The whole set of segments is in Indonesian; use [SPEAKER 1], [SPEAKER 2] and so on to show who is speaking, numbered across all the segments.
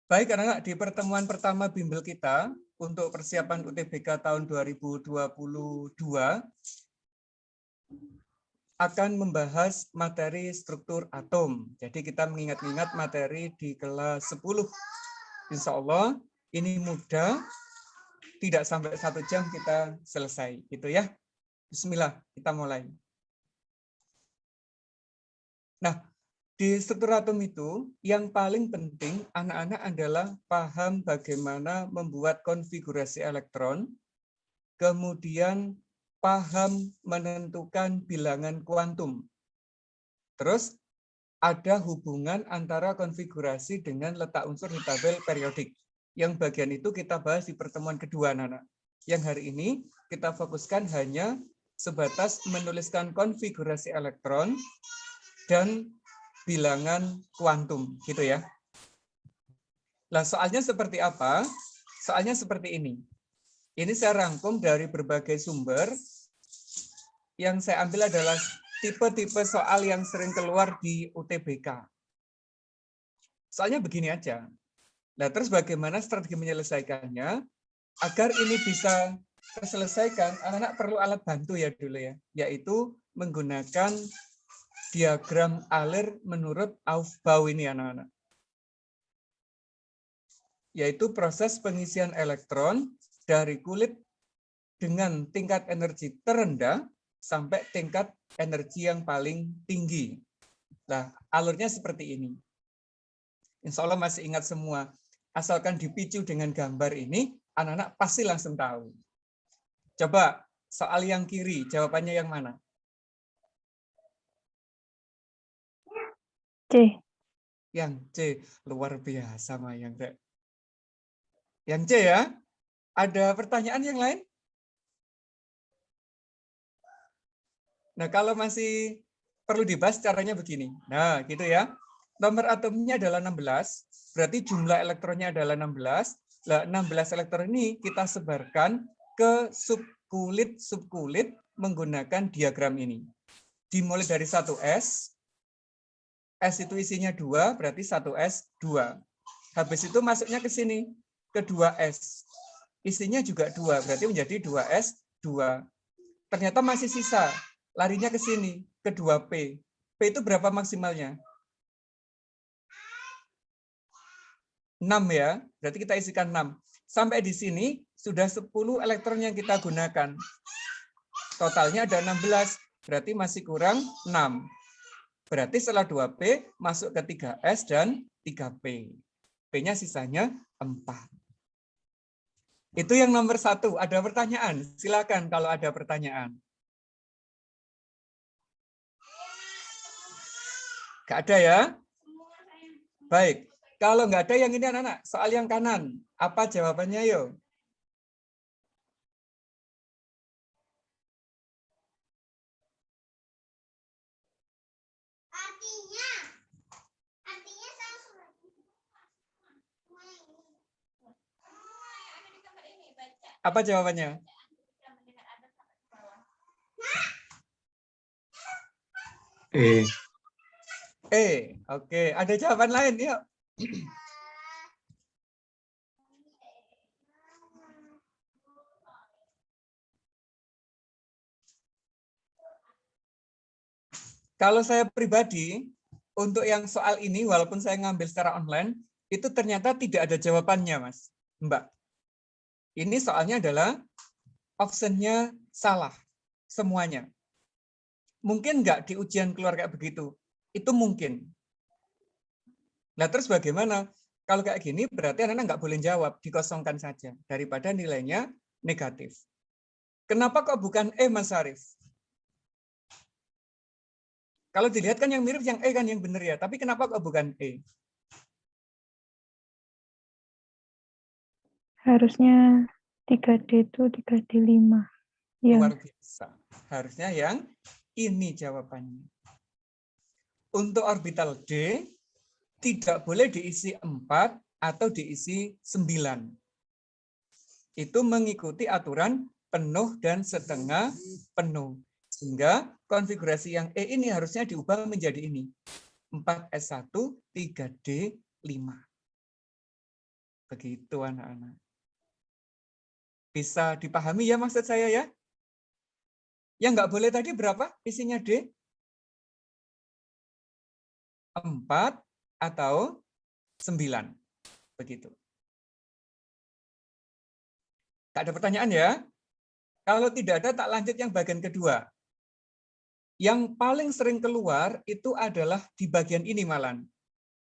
[SPEAKER 1] Baik, anak-anak, di pertemuan pertama bimbel kita untuk persiapan UTBK tahun 2022 akan membahas materi struktur atom. Jadi kita mengingat-ingat materi di kelas 10. Insya Allah ini mudah, tidak sampai 1 jam kita selesai. Gitu ya. Bismillah, kita mulai. Nah, di struktur atom itu, yang paling penting anak-anak adalah paham bagaimana membuat konfigurasi elektron, kemudian paham menentukan bilangan kuantum. Terus ada hubungan antara konfigurasi dengan letak unsur di tabel periodik. Yang bagian itu kita bahas di pertemuan kedua, anak-anak. Yang hari ini kita fokuskan hanya sebatas menuliskan konfigurasi elektron dan bilangan kuantum, gitu ya. Nah, soalnya seperti apa? Soalnya seperti ini. Ini saya rangkum dari berbagai sumber. Yang saya ambil adalah tipe-tipe soal yang sering keluar di UTBK. Soalnya begini aja. Nah, terus bagaimana strategi menyelesaikannya? Agar ini bisa terselesaikan, anak-anak perlu alat bantu ya dulu ya, yaitu menggunakan diagram Alert menurut Aufbau ini, anak-anak. Yaitu proses pengisian elektron dari kulit dengan tingkat energi terendah sampai tingkat energi yang paling tinggi. Nah, alurnya seperti ini. Insya Allah masih ingat semua. Asalkan dipicu dengan gambar ini, anak-anak pasti langsung tahu. Coba soal yang kiri, jawabannya yang mana?
[SPEAKER 2] C.
[SPEAKER 1] Yang C. Luar biasa, Mayang. Yang C ya. Ada pertanyaan yang lain? Nah, kalau masih perlu dibahas caranya begini. Nah, gitu ya. Nomor atomnya adalah 16, berarti jumlah elektronnya adalah 16. Nah, 16 elektron ini kita sebarkan ke subkulit menggunakan diagram ini. Dimulai dari 1S, S itu isinya 2, berarti 1S 2. Habis itu masuknya ke sini, ke 2S. Isinya juga 2, berarti menjadi 2S 2. Ternyata masih sisa, larinya ke sini, ke 2P. P itu berapa maksimalnya? 6 ya, berarti kita isikan 6. Sampai di sini sudah 10 elektron yang kita gunakan. Totalnya ada 16, berarti masih kurang 6. Berarti setelah 2P masuk ke 3S dan 3P. P-nya sisanya 4. Itu yang nomor 1. Ada pertanyaan? Silakan kalau ada pertanyaan. Nggak ada ya? Baik. Kalau nggak ada yang ini anak-anak, soal yang kanan. Apa jawabannya yuk? Apa jawabannya? Oke. Ada jawaban lain yuk. Kalau saya pribadi, untuk yang soal ini, walaupun saya ngambil secara online, itu ternyata tidak ada jawabannya, Mas, Mbak. Ini soalnya adalah optionnya salah, semuanya. Mungkin nggak di ujian keluar kayak begitu. Itu mungkin. Nah, terus bagaimana? Kalau kayak gini, berarti anak-anak nggak boleh jawab, dikosongkan saja, daripada nilainya negatif. Kenapa kok bukan E, Mas Arif? Kalau dilihat kan yang mirip yang E kan yang benar ya, tapi kenapa kok bukan E?
[SPEAKER 2] Harusnya 3D itu 3D5. Ya.
[SPEAKER 1] Luar biasa. Harusnya yang ini jawabannya. Untuk orbital D, tidak boleh diisi 4 atau diisi 9. Itu mengikuti aturan penuh dan setengah penuh. Sehingga konfigurasi yang E ini harusnya diubah menjadi ini. 4S1, 3D5. Begitu anak-anak. Bisa dipahami ya maksud saya ya? Yang nggak boleh tadi berapa isinya D? 4 atau 9. Begitu. Tak ada pertanyaan ya? Kalau tidak ada, tak lanjut yang bagian kedua. Yang paling sering keluar itu adalah di bagian ini malah,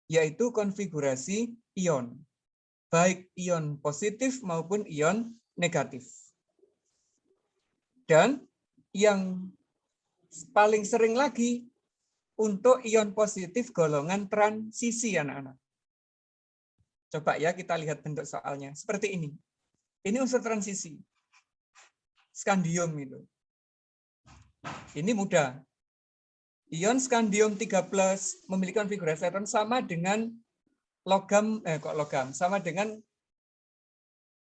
[SPEAKER 1] yaitu konfigurasi ion. Baik ion positif maupun ion negatif. Dan yang paling sering lagi untuk ion positif golongan transisi, anak-anak. Coba ya kita lihat bentuk soalnya. Seperti ini. Ini unsur transisi. Skandium itu. Ini mudah. Ion skandium 3+ memiliki konfigurasi elektron sama dengan sama dengan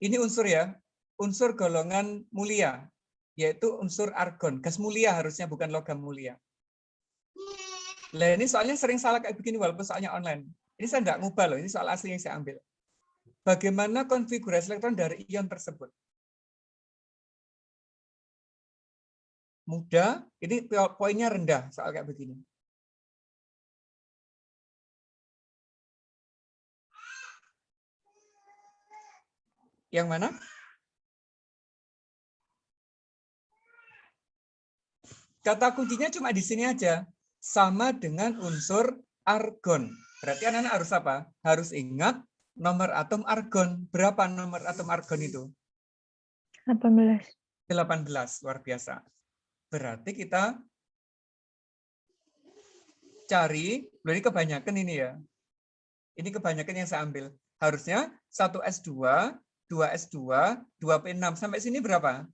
[SPEAKER 1] ini unsur ya, unsur golongan mulia, yaitu unsur argon. Gas mulia harusnya, bukan logam mulia. Nah, ini soalnya sering salah kayak begini walaupun soalnya online. Ini saya nggak ngubah loh, ini soal asli yang saya ambil. Bagaimana konfigurasi elektron dari ion tersebut? Mudah, ini poinnya rendah soal kayak begini. Yang mana? Kata kuncinya cuma di sini aja. Sama dengan unsur argon. Berarti anak-anak harus apa? Harus ingat nomor atom argon. Berapa nomor atom argon itu?
[SPEAKER 2] 18.
[SPEAKER 1] 18, luar biasa. Berarti kita cari, ini kebanyakan ini ya. Ini kebanyakan yang saya ambil. Harusnya 1S2, 2S2, 2P6. Sampai sini berapa?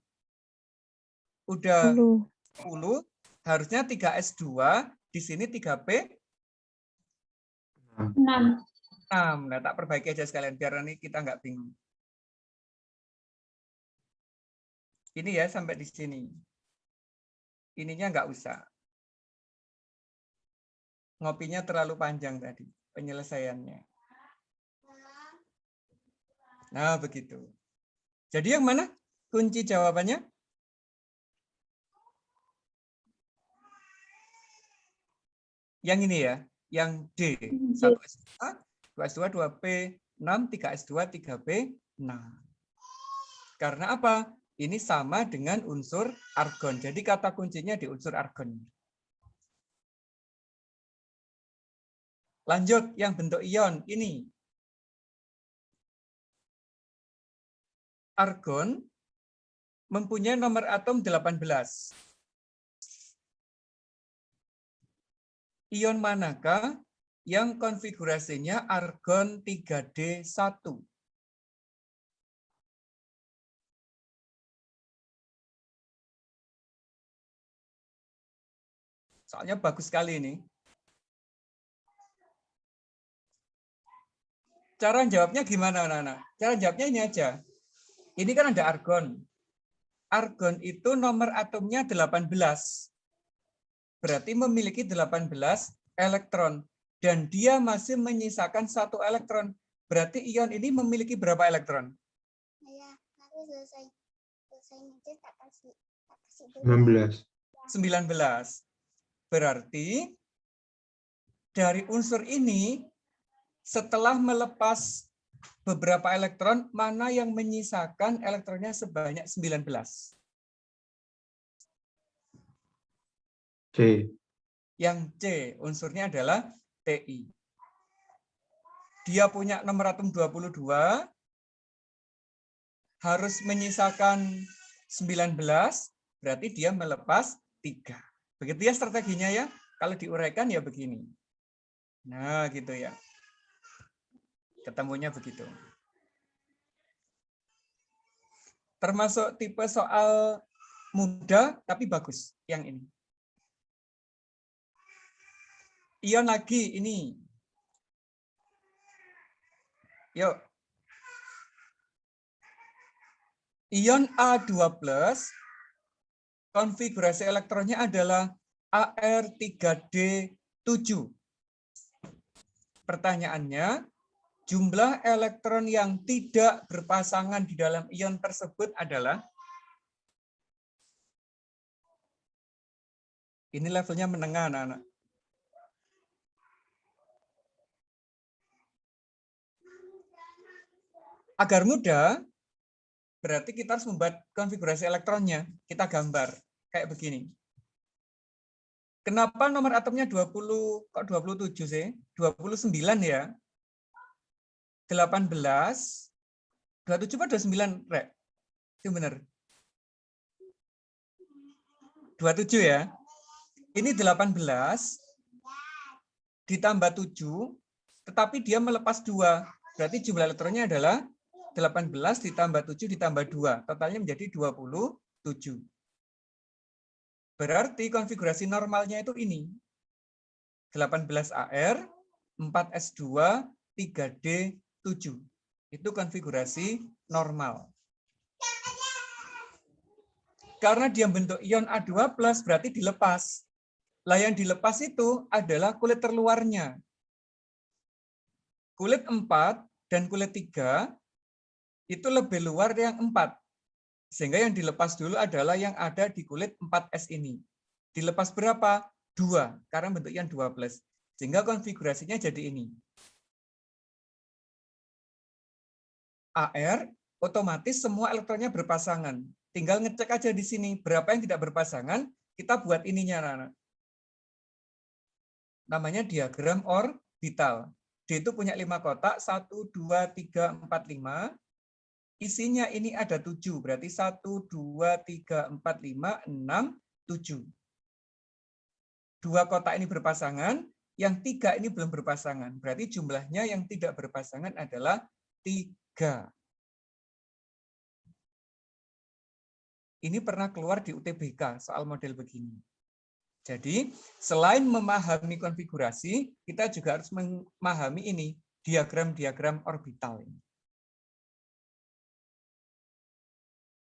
[SPEAKER 1] Udah 10. Harusnya 3S2, di sini 3P 6. Nah, tak perbaiki aja sekalian, biar nanti kita nggak bingung. Ini ya, sampai di sini. Ininya nggak usah. Ngopinya terlalu panjang tadi, penyelesaiannya. Nah, begitu. Jadi yang mana kunci jawabannya? Yang ini ya, yang D. 1S2, 2S2, 2P6, 3S2, 3P6. Karena apa? Ini sama dengan unsur argon. Jadi kata kuncinya di unsur argon. Lanjut, yang bentuk ion ini. Argon mempunyai nomor atom 18. Ion manakah yang konfigurasinya argon 3D1? Soalnya bagus sekali ini. Cara jawabnya gimana, anak-anak? Cara jawabnya ini aja. Ini kan ada argon. Argon itu nomor atomnya 18. Berarti memiliki 18 elektron. Dan dia masih menyisakan 1 elektron. Berarti ion ini memiliki berapa elektron? 19. Berarti dari unsur ini setelah melepas beberapa elektron, mana yang menyisakan elektronnya sebanyak 19?
[SPEAKER 3] C.
[SPEAKER 1] Yang C, unsurnya adalah Ti. Dia punya nomor atom 22, harus menyisakan 19, berarti dia melepas 3. Begitu ya strateginya ya. Kalau diuraikan ya begini. Nah, gitu ya. Ketemunya begitu. Termasuk tipe soal mudah tapi bagus yang ini. Ion lagi ini. Yuk. Ion A2+, konfigurasi elektronnya adalah Ar3D7. Pertanyaannya, jumlah elektron yang tidak berpasangan di dalam ion tersebut adalah, ini levelnya menengah anak-anak. Agar mudah, berarti kita harus membuat konfigurasi elektronnya. Kita gambar kayak begini. Kenapa nomor atomnya 20, kok 27 sih? 29 ya. 18, 27 atau 29, Rek? Itu benar. 27 ya. Ini 18 ditambah 7, tetapi dia melepas 2. Berarti jumlah elektronnya adalah 18 ditambah 7 ditambah 2. Totalnya menjadi 27. Berarti konfigurasi normalnya itu ini. 18AR, 4S2, 3D7. Itu konfigurasi normal. Karena dia bentuk ion A2+, berarti dilepas. Lah yang dilepas itu adalah kulit terluarnya. Kulit 4 dan kulit 3 itu lebih luar yang 4. Sehingga yang dilepas dulu adalah yang ada di kulit 4S ini. Dilepas berapa? 2, karena bentuk ion 2+. Sehingga konfigurasinya jadi ini. AR, otomatis semua elektronnya berpasangan. Tinggal ngecek aja di sini, berapa yang tidak berpasangan, kita buat ininya, anak-anak. Namanya diagram orbital. D itu punya 5 kotak, 1, 2, 3, 4, 5. Isinya ini ada 7, berarti 1, 2, 3, 4, 5, 6, 7. 2 kotak ini berpasangan, yang 3 ini belum berpasangan. Berarti jumlahnya yang tidak berpasangan adalah 3. Ini pernah keluar di UTBK soal model begini. Jadi, selain memahami konfigurasi, kita juga harus memahami ini, diagram-diagram orbital ini.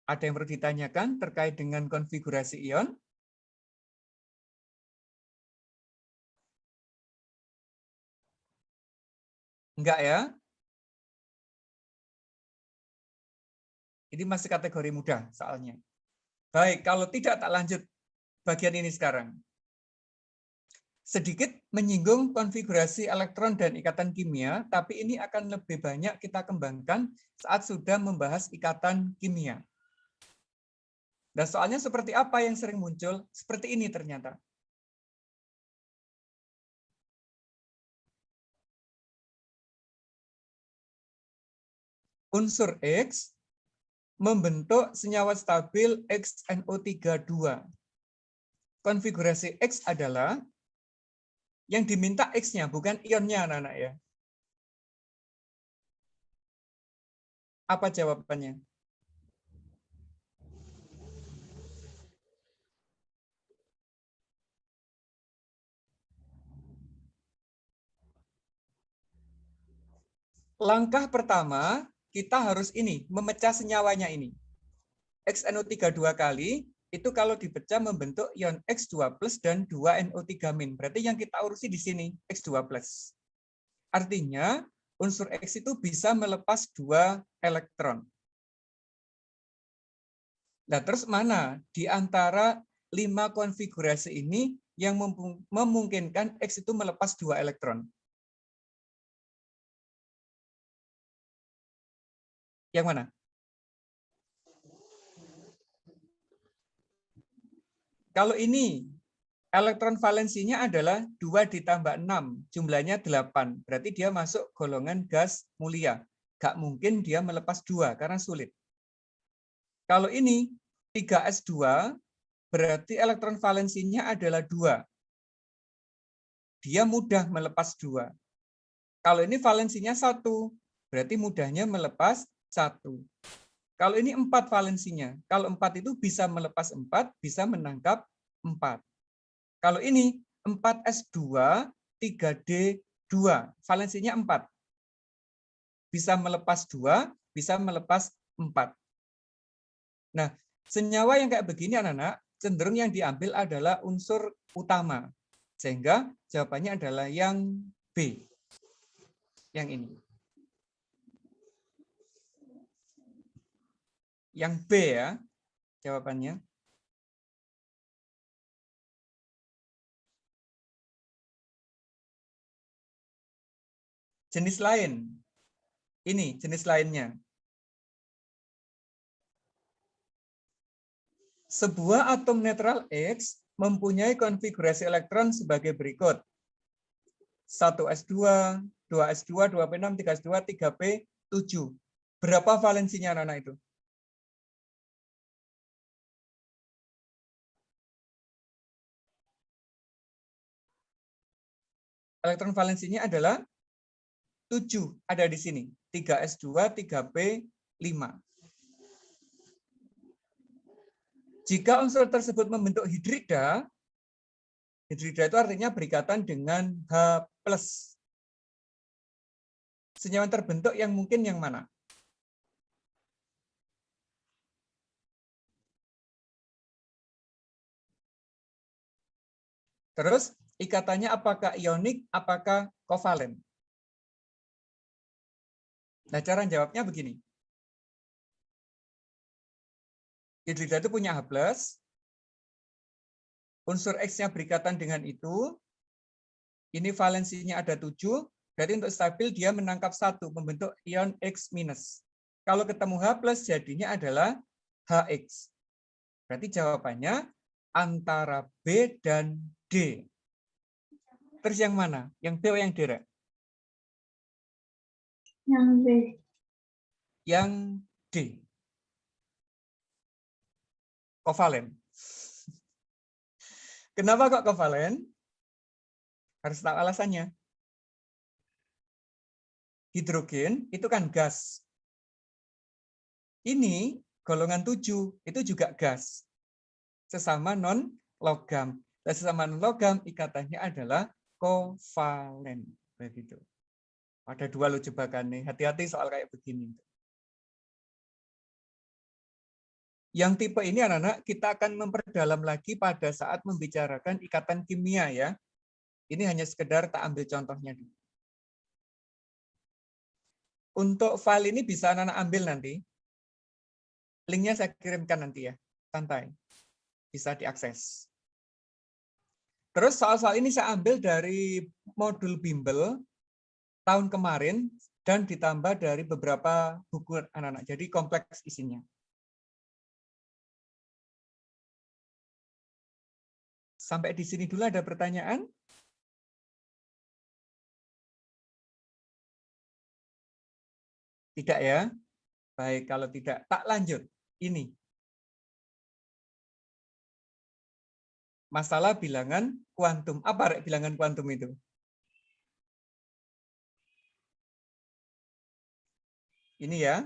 [SPEAKER 1] Ada yang perlu ditanyakan terkait dengan konfigurasi ion? Enggak ya? Ini masih kategori mudah soalnya. Baik, kalau tidak tak lanjut bagian ini sekarang. Sedikit menyinggung konfigurasi elektron dan ikatan kimia, tapi ini akan lebih banyak kita kembangkan saat sudah membahas ikatan kimia. Dan soalnya seperti apa yang sering muncul? Seperti ini ternyata. Unsur X membentuk senyawa stabil XNO32. Konfigurasi X adalah yang diminta X-nya, bukan ionnya, anak-anak ya. Apa jawabannya? Langkah pertama, kita harus ini, memecah senyawanya ini. XNO32 kali, itu kalau dipecah membentuk ion X2+ dan 2NO3-. Berarti yang kita urusi di sini, X2+. Artinya, unsur X itu bisa melepas 2 elektron. Nah, terus mana di antara 5 konfigurasi ini yang memungkinkan X itu melepas 2 elektron? Yang mana? Kalau ini, elektron valensinya adalah 2 ditambah 6, jumlahnya 8. Berarti dia masuk golongan gas mulia. Gak mungkin dia melepas 2, karena sulit. Kalau ini, 3S2, berarti elektron valensinya adalah 2. Dia mudah melepas 2. Kalau ini valensinya 1, berarti mudahnya melepas 1. Kalau ini 4 valensinya. Kalau 4 itu bisa melepas 4, bisa menangkap 4. Kalau ini 4S2, 3D2. Valensinya 4. Bisa melepas 2, bisa melepas 4. Nah, senyawa yang kayak begini anak-anak, cenderung yang diambil adalah unsur utama. Sehingga jawabannya adalah yang B. Yang ini. Yang B ya jawabannya. Jenis lain. Ini jenis lainnya. Sebuah atom netral X mempunyai konfigurasi elektron sebagai berikut. 1s2, 2s2, 2p6, 3s2, 3p7. Berapa valensinya anak-anak itu? Elektron valensinya adalah 7, ada di sini. 3s2, 3p5. Jika unsur tersebut membentuk hidrida, hidrida itu artinya berikatan dengan H+. Senyawa terbentuk yang mungkin yang mana? Terus ikatannya apakah ionik, apakah kovalen? Nah, cara jawabnya begini. Hidrida itu punya H+, unsur X-nya berikatan dengan itu, ini valensinya ada 7, berarti untuk stabil dia menangkap 1, membentuk ion X-. Kalau ketemu H+, jadinya adalah HX. Berarti jawabannya antara B dan D. Terus yang mana? Yang B atau yang D?
[SPEAKER 2] Yang B.
[SPEAKER 1] Yang D. Kovalen. Kenapa kok kovalen? Harus tahu alasannya. Hidrogen itu kan gas. Ini golongan 7, itu juga gas. Sesama non-logam. Dan sesama non-logam ikatannya adalah kovalen. Begitu. Ada 2 lo jebakannya. Hati-hati soal kayak begini. Yang tipe ini anak-anak kita akan memperdalam lagi pada saat membicarakan ikatan kimia ya. Ini hanya sekedar tak ambil contohnya dulu. Untuk file ini bisa anak-anak ambil nanti. Linknya saya kirimkan nanti ya. Santai. Bisa diakses. Terus soal-soal ini saya ambil dari modul bimbel tahun kemarin dan ditambah dari beberapa buku anak-anak. Jadi kompleks isinya. Sampai di sini dulu ada pertanyaan? Tidak ya? Baik, kalau tidak, tak lanjut. Ini. Masalah bilangan kuantum. Apa bilangan kuantum itu? Ini ya.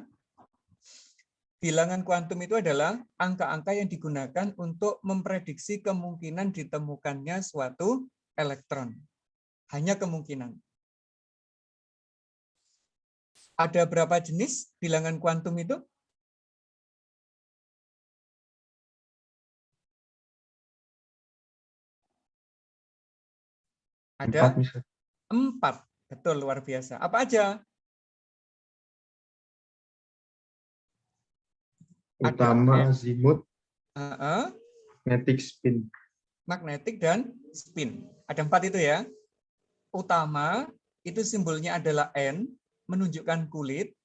[SPEAKER 1] Bilangan kuantum itu adalah angka-angka yang digunakan untuk memprediksi kemungkinan ditemukannya suatu elektron. Hanya kemungkinan. Ada berapa jenis bilangan kuantum itu? Ada 4. Betul, luar biasa. Apa aja?
[SPEAKER 3] Utama, azimut, magnetic, spin.
[SPEAKER 1] Magnetik dan spin. Ada 4 itu ya. Utama, itu simbolnya adalah N, menunjukkan kulit.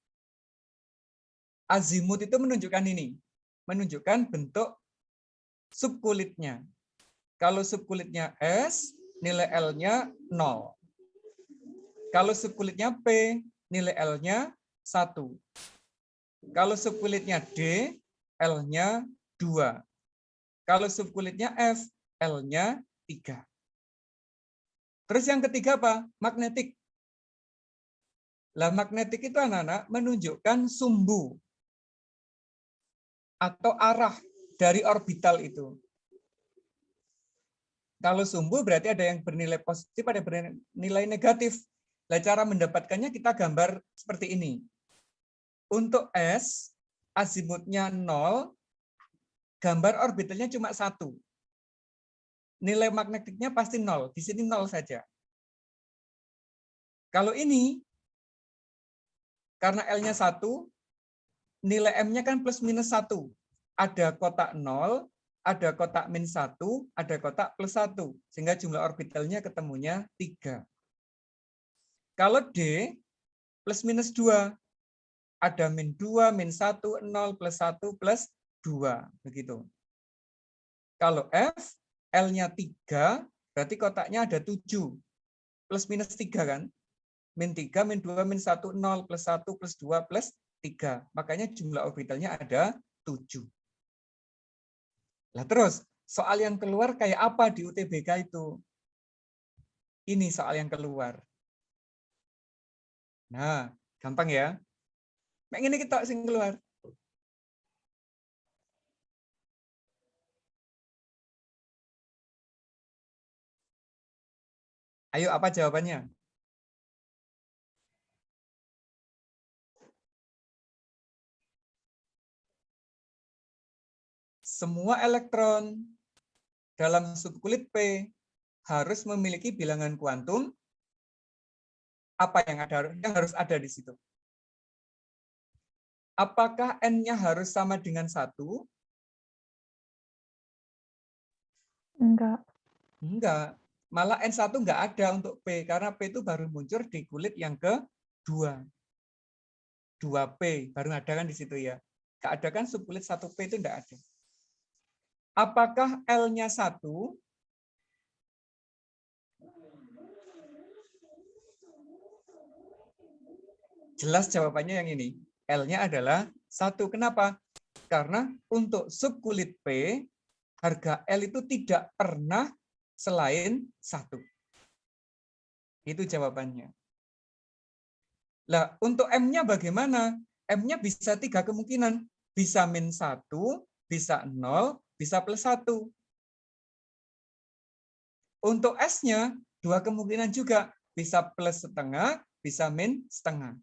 [SPEAKER 1] Azimut itu menunjukkan ini. Menunjukkan bentuk subkulitnya. Kalau subkulitnya S, nilai L-nya 0. Kalau subkulitnya P, nilai L-nya 1. Kalau subkulitnya D, L-nya 2. Kalau subkulitnya F, L-nya 3. Terus yang ketiga apa? Magnetik. Lah magnetik itu anak-anak menunjukkan sumbu atau arah dari orbital itu. Kalau sumbu berarti ada yang bernilai positif, ada yang bernilai negatif. Nah, cara mendapatkannya kita gambar seperti ini. Untuk S, azimutnya 0, gambar orbitalnya cuma 1. Nilai magnetiknya pasti 0, di sini 0 saja. Kalau ini, karena L-nya 1, nilai M-nya kan plus minus 1. Ada kotak 0, ada kotak min 1, ada kotak plus 1. Sehingga jumlah orbitalnya ketemunya 3. Kalau D, plus minus 2. Ada min 2, min 1, 0, plus 1, plus 2. Begitu. Kalau F, L-nya 3, berarti kotaknya ada 7. Plus minus 3 kan? Min 3, min 2, min 1, 0, plus 1, plus 2, plus 3. Makanya jumlah orbitalnya ada 7. Nah terus, soal yang keluar kayak apa di UTBK itu? Ini soal yang keluar. Nah, gampang ya. Mek ini kita sing keluar. Ayo, apa jawabannya? Semua elektron dalam subkulit P harus memiliki bilangan kuantum apa yang harus ada di situ. Apakah N-nya harus sama dengan 1?
[SPEAKER 2] Enggak.
[SPEAKER 1] Enggak. Malah N1 enggak ada untuk P, karena P itu baru muncul di kulit yang ke-2. 2P, baru ada kan di situ ya. Enggak ada kan subkulit 1P itu enggak ada. Apakah L-nya 1? Jelas jawabannya yang ini. L-nya adalah 1. Kenapa? Karena untuk subkulit P, harga L itu tidak pernah selain 1. Itu jawabannya. Lah, untuk M-nya bagaimana? M-nya bisa 3 kemungkinan. Bisa min 1, bisa 0, bisa plus 1. Untuk S-nya 2 kemungkinan juga. Bisa plus setengah, bisa min setengah.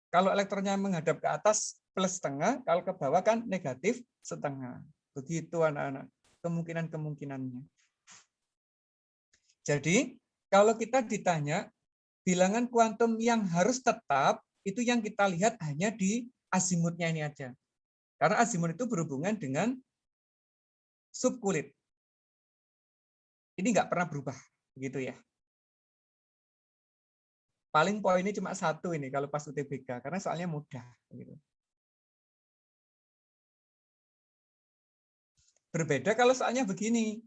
[SPEAKER 1] Kalau elektronnya menghadap ke atas plus setengah, kalau ke bawah kan negatif setengah. Begitu anak-anak kemungkinan-kemungkinannya. Jadi kalau kita ditanya bilangan kuantum yang harus tetap, itu yang kita lihat hanya di azimutnya ini aja. Karena azimut itu berhubungan dengan subkulit. Ini nggak pernah berubah, begitu ya. Paling poinnya cuma 1 ini kalau pas UTBK, karena soalnya mudah. Gitu. Berbeda kalau soalnya begini.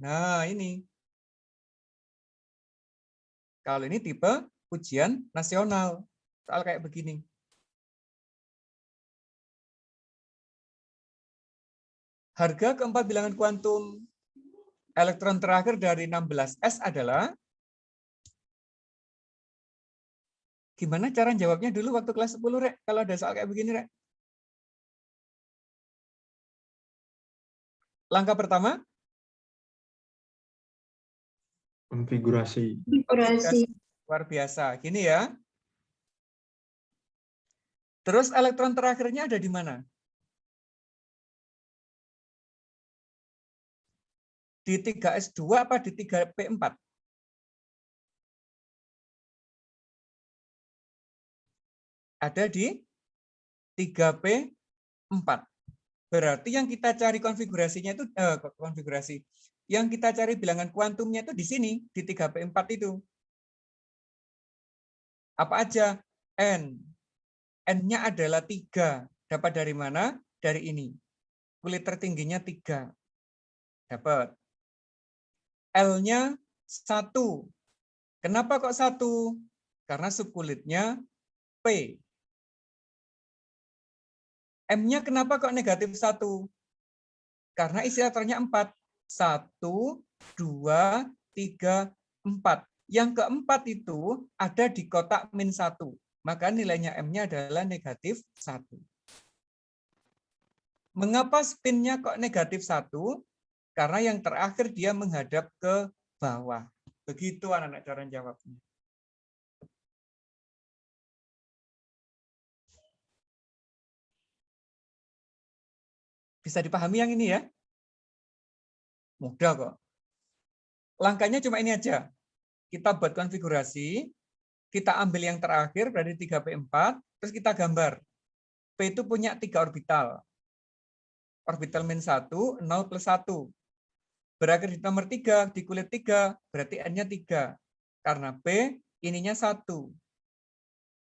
[SPEAKER 1] Nah ini. Kalau ini tipe ujian nasional. Soal kayak begini. Harga keempat bilangan kuantum elektron terakhir dari 16S adalah, gimana cara jawabnya dulu waktu kelas 10, Rek? Kalau ada soal kayak begini, Rek. Langkah pertama?
[SPEAKER 3] Konfigurasi.
[SPEAKER 1] Luar biasa. Gini ya. Terus elektron terakhirnya ada di mana? Di 3S2 apa di 3P4? Ada di 3P4. Berarti yang kita cari konfigurasinya itu yang kita cari bilangan kuantumnya itu di sini, di 3P4 itu. Apa aja? N. N-nya adalah 3. Dapat dari mana? Dari ini. Kulit tertingginya 3. Dapat. L-nya 1. Kenapa kok 1? Karena subkulitnya P. M-nya kenapa kok negatif 1? Karena isi elektronnya 4. 1, 2, 3, 4. Yang keempat itu ada di kotak min 1. Maka nilainya M-nya adalah negatif 1. Mengapa spinnya kok negatif 1? Karena yang terakhir dia menghadap ke bawah. Begitu anak-anak cara jawabnya. Bisa dipahami yang ini ya? Mudah kok. Langkahnya cuma ini aja. Kita buat konfigurasi, kita ambil yang terakhir berarti 3P4, terus kita gambar. P itu punya 3 orbital. Orbital min 1, 0 plus 1. Berakhir di nomor 3, di kulit 3, berarti N-nya 3. Karena P ininya 1.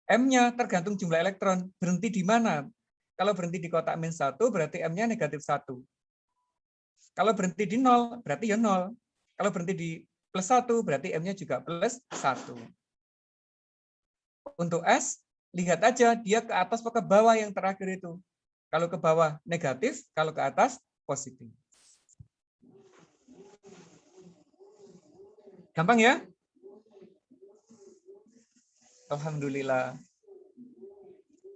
[SPEAKER 1] M-nya tergantung jumlah elektron. Berhenti di mana? Kalau berhenti di kotak min 1, berarti M-nya negatif 1. Kalau berhenti di 0, berarti ya 0. Kalau berhenti di plus 1, berarti M-nya juga plus 1. Untuk S, lihat aja dia ke atas atau ke bawah yang terakhir itu. Kalau ke bawah negatif, kalau ke atas positif. Gampang ya? Alhamdulillah.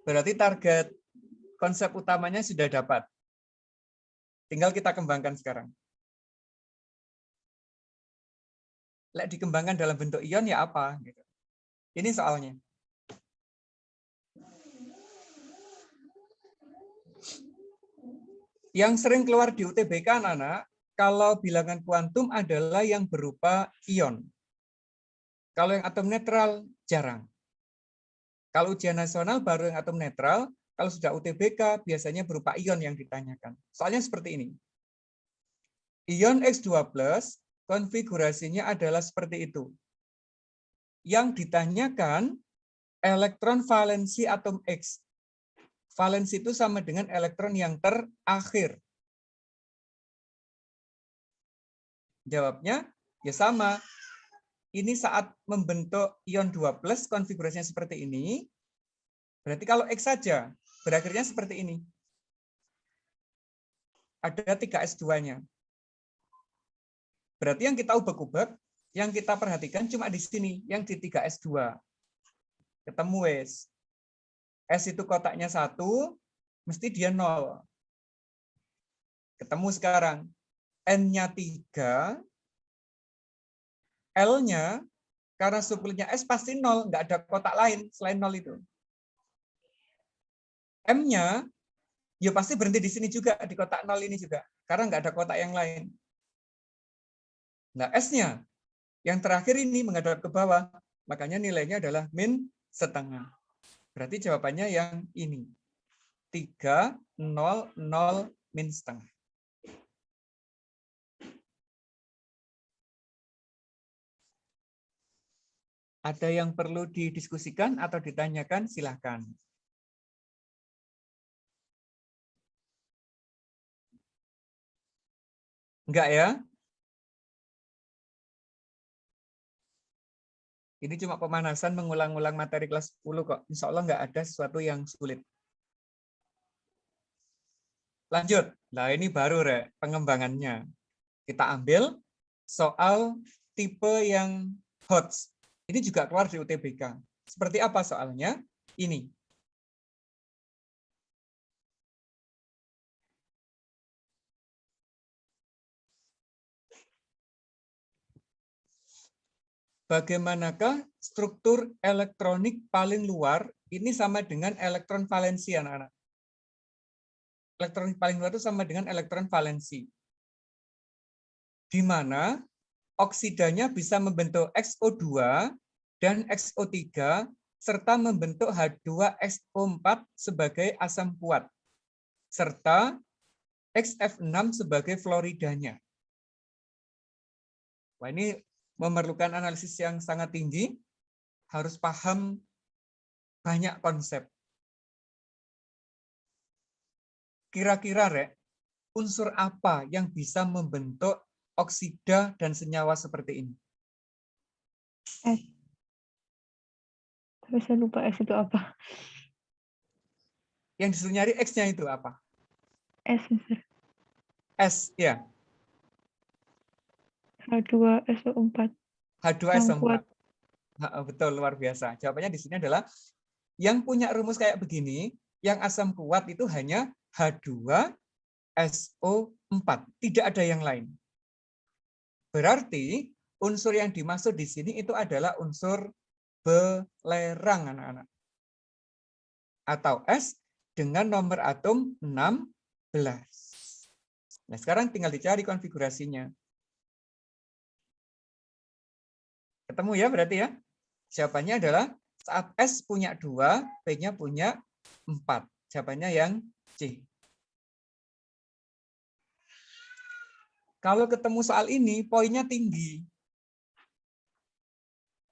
[SPEAKER 1] Berarti target konsep utamanya sudah dapat. Tinggal kita kembangkan sekarang. Lek dikembangkan dalam bentuk ion ya apa? Ini soalnya. Yang sering keluar di UTBK anak-anak, kalau bilangan kuantum adalah yang berupa ion. Kalau yang atom netral, jarang. Kalau ujian nasional baru yang atom netral, kalau sudah UTBK biasanya berupa ion yang ditanyakan. Soalnya seperti ini. Ion X2+, konfigurasinya adalah seperti itu. Yang ditanyakan, elektron valensi atom X. Valensi itu sama dengan elektron yang terakhir. Jawabnya, ya sama. Ini saat membentuk ion 2+, konfigurasinya seperti ini. Berarti kalau X saja, berakhirnya seperti ini. Ada 3S2-nya. Berarti yang kita ubek-ubek, yang kita perhatikan cuma di sini, yang di 3S2. Ketemu wes. S itu kotaknya 1, mesti dia 0. Ketemu sekarang. N-nya 3, L-nya, karena suplitnya S pasti 0, nggak ada kotak lain selain 0 itu. M-nya, ya pasti berhenti di sini juga, di kotak 0 ini juga, karena nggak ada kotak yang lain. Nah, S-nya, yang terakhir ini menghadap ke bawah, makanya nilainya adalah min setengah. Berarti jawabannya yang ini. 3, 0, 0, min setengah. Ada yang perlu didiskusikan atau ditanyakan, silahkan. Enggak ya? Ini cuma pemanasan mengulang-ulang materi kelas 10 kok. Insya Allah nggak ada sesuatu yang sulit. Lanjut. Nah ini baru pengembangannya. Kita ambil soal tipe yang HOTS. Ini juga keluar di UTBK. Seperti apa soalnya? Ini. Bagaimanakah struktur elektronik paling luar? Ini sama dengan elektron valensi, anak-anak. Elektronik paling luar itu sama dengan elektron valensi. Di mana oksidanya bisa membentuk XO2 dan XO3 serta membentuk H2SO4 sebagai asam kuat serta XF6 sebagai fluoridanya. Wah, ini memerlukan analisis yang sangat tinggi, harus paham banyak konsep. Kira-kira unsur apa yang bisa membentuk oksida dan senyawa seperti ini?
[SPEAKER 2] S. Tapi saya lupa S itu apa.
[SPEAKER 1] Yang disuruh nyari X-nya itu apa?
[SPEAKER 2] S, Mister.
[SPEAKER 1] S, ya.
[SPEAKER 2] H2SO4.
[SPEAKER 1] H2SO4. Betul, luar biasa. Jawabannya di sini adalah yang punya rumus kayak begini, yang asam kuat itu hanya H2SO4. Tidak ada yang lain. Berarti unsur yang dimaksud di sini itu adalah unsur belerang, anak-anak. Atau S dengan nomor atom 16. Nah, sekarang tinggal dicari konfigurasinya. Ketemu ya berarti ya? Jawabannya adalah saat S punya 2, P-nya punya 4. Jawabannya yang C. Kalau ketemu soal ini, poinnya tinggi.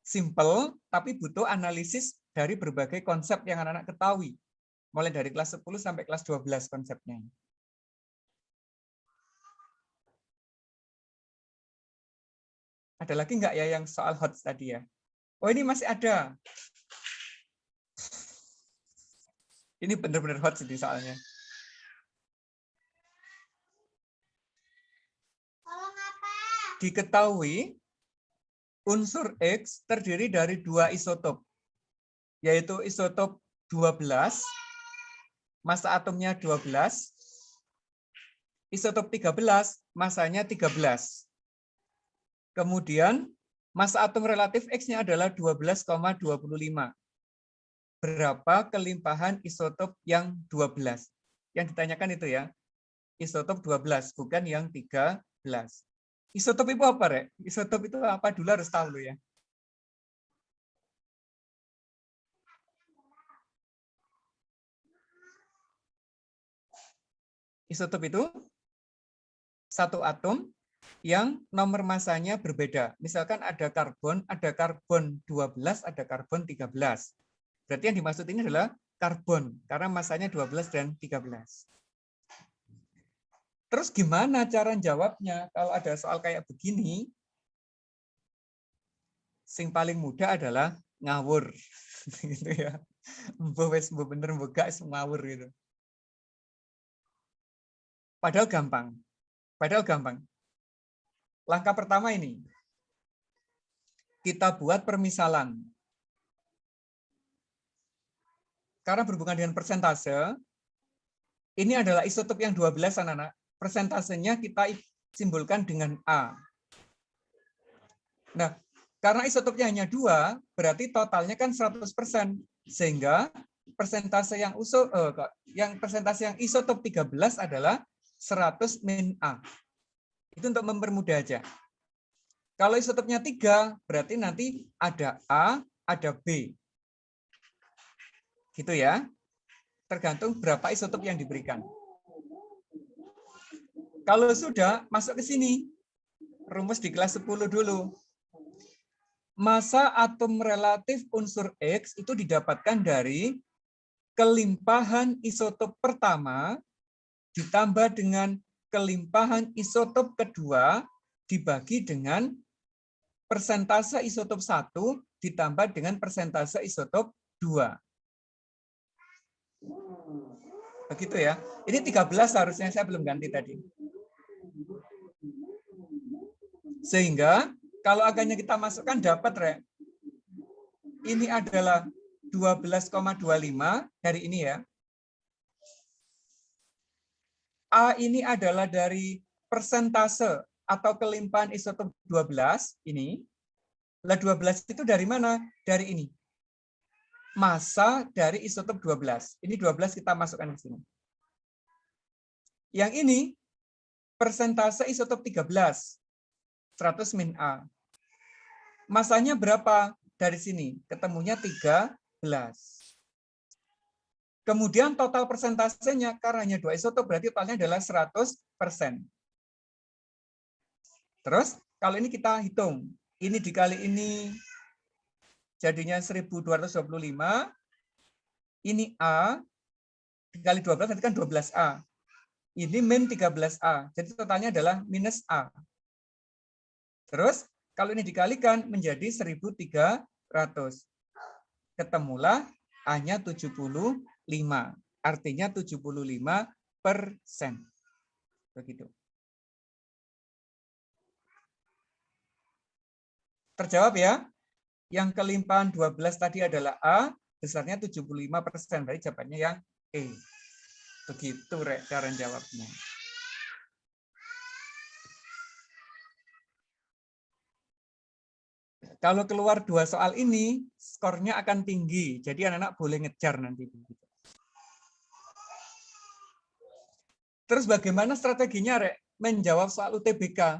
[SPEAKER 1] Simple, tapi butuh analisis dari berbagai konsep yang anak-anak ketahui. Mulai dari kelas 10 sampai kelas 12 konsepnya. Ada lagi nggak ya yang soal hot tadi ya? Oh, ini masih ada. Ini benar-benar hot sih soalnya. Diketahui unsur X terdiri dari 2 isotop, yaitu isotop 12, massa atomnya 12, isotop 13, massanya 13. Kemudian massa atom relatif X-nya adalah 12,25. Berapa kelimpahan isotop yang 12? Yang ditanyakan itu ya, isotop 12, bukan yang 13. Isotop itu apa, Rek? Isotop itu apa dulu harus tahu lo ya. Isotop itu satu atom yang nomor masanya berbeda. Misalkan ada karbon 12, ada karbon 13. Berarti yang dimaksud ini adalah karbon, karena masanya 12 dan 13. Terus gimana cara jawabnya kalau ada soal kayak begini? Sing paling mudah adalah ngawur. Gitu ya. Mbok bener mbok gak ngawur gitu. Padahal gampang. Langkah pertama ini. Kita buat permisalan. Karena berhubungan dengan persentase, ini adalah isotop yang 12, anak-anak. Persentasenya kita simbolkan dengan A. Nah, karena isotopnya hanya 2, berarti totalnya kan 100%. Sehingga persentase yang isotop 13 adalah 100 min A. Itu untuk mempermudah aja. Kalau isotopnya 3, berarti nanti ada A, ada B. Gitu ya. Tergantung berapa isotop yang diberikan. Kalau sudah, masuk ke sini. Rumus di kelas 10 dulu. Massa atom relatif unsur X itu didapatkan dari kelimpahan isotop pertama ditambah dengan kelimpahan isotop kedua dibagi dengan persentase isotop 1 ditambah dengan persentase isotop 2. Begitu ya. Ini 13 harusnya saya belum ganti tadi. Sehingga kalau angkanya kita masukkan dapat, Rek. Ini adalah 12,25 dari ini ya. A ini adalah dari persentase atau kelimpahan isotop 12 ini. Lah 12 itu dari mana? Dari ini. Massa dari isotop 12. Ini 12 kita masukkan ke sini. Yang ini persentase isotop 13. 100 min A. Masanya berapa dari sini? Ketemunya 13. Kemudian total persentasenya, karena hanya 2 isotop, berarti totalnya adalah 100%. Terus, kalau ini kita hitung. Ini dikali ini, jadinya 1225. Ini A, dikali 12, nanti kan 12A. Ini min 13A. Jadi totalnya adalah minus A. Terus, kalau ini dikalikan menjadi 1.300. Ketemulah A-nya 75. Artinya 75%. Begitu. Terjawab ya? Yang kelimpahan 12 tadi adalah A, besarnya 75%. Berarti jawabannya yang E. Begitu, Rek, cara jawabnya. Kalau keluar 2 soal ini, skornya akan tinggi. Jadi anak-anak boleh ngejar nanti. Terus bagaimana strateginya, Rek, menjawab soal UTBK?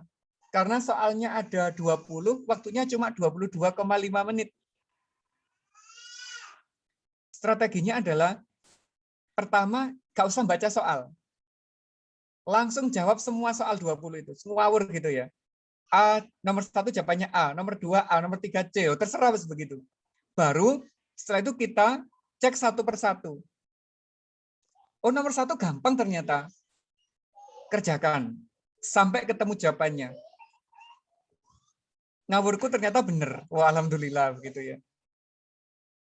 [SPEAKER 1] Karena soalnya ada 20, waktunya cuma 22,5 menit. Strateginya adalah pertama gak usah baca soal. Langsung jawab semua soal 20 itu. Ngawur gitu ya. A, nomor 1 jawabannya A, nomor 2 A, nomor 3 C. Terserah begitu. Baru setelah itu kita cek satu persatu. Oh, nomor 1 gampang ternyata. Kerjakan. Sampai ketemu jawabannya. Ngawurku ternyata benar. Wah, alhamdulillah begitu ya.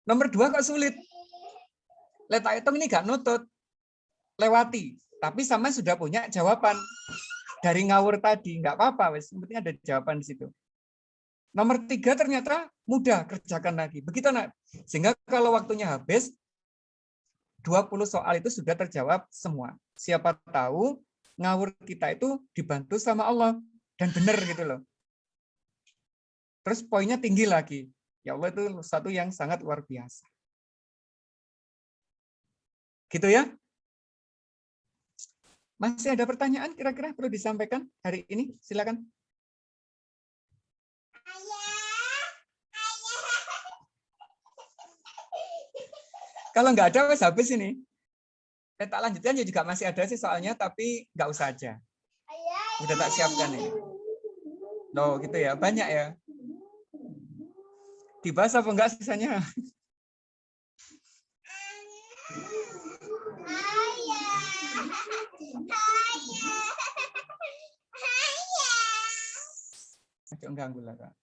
[SPEAKER 1] Nomor 2 kok sulit. Letak hitung ini gak nutut. Lewati. Tapi sama sudah punya jawaban. Dari ngawur tadi. Nggak apa-apa. Yang penting ada jawaban di situ. Nomor 3 ternyata mudah. Kerjakan lagi. Begitu, Nak. Sehingga kalau waktunya habis, 20 soal itu sudah terjawab semua. Siapa tahu ngawur kita itu dibantu sama Allah. Dan benar gitu loh. Terus poinnya tinggi lagi. Ya Allah, itu satu yang sangat luar biasa. Gitu ya. Masih ada pertanyaan kira-kira perlu disampaikan hari ini? Silakan. Kalau nggak ada, wes habis ini. Tak lanjutkan juga masih ada sih soalnya, tapi nggak usah aja. Udah tak siapkan ini. Loh, gitu ya. Banyak ya. Dibahas apa enggak sisanya? Agak ganggu lah, Kak.